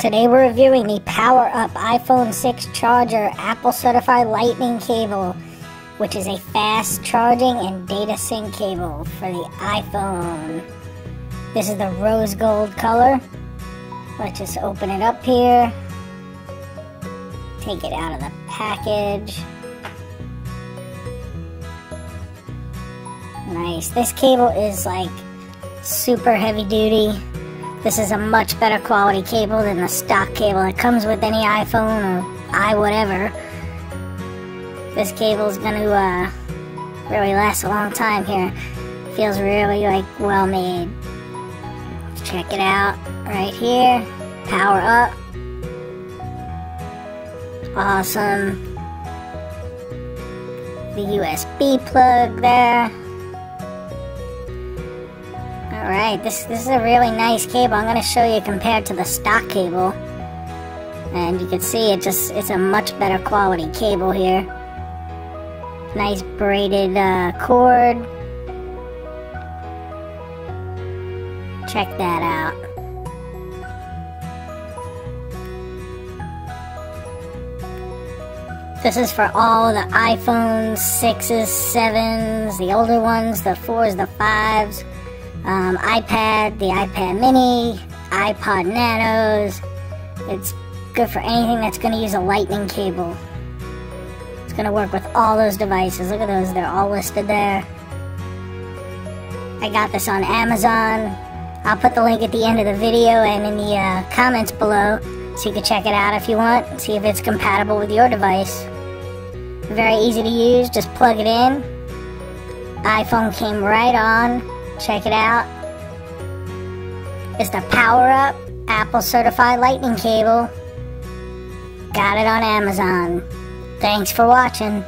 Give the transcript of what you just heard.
Today we're reviewing the Power Up iPhone 6 Charger Apple Certified Lightning Cable, which is a fast charging and data sync cable for the iPhone. This is the rose gold color. Let's just open it up here. Take it out of the package. Nice. This cable is like super heavy duty. This is a much better quality cable than the stock cable that comes with any iPhone or whatever. This cable is going to really last a long time here. Feels really like well made. Check it out right here. Power up. Awesome. The USB plug there. Alright, this is a really nice cable. I'm going to show you compared to the stock cable. And you can see it's a much better quality cable here. Nice braided cord. Check that out. This is for all the iPhones, 6s, 7s, the older ones, the 4s, the 5s. iPad, the iPad mini, iPod nanos. It's good for anything that's going to use a lightning cable. It's going to work with all those devices. Look at those, they're all listed there. I got this on Amazon. I'll put the link at the end of the video and in the comments below so you can check it out if you want. See if it's compatible with your device. Very easy to use, just plug it in. iPhone came right on. Check it out. It's the Power Up Apple Certified Lightning Cable. Got it on Amazon. Thanks for watching.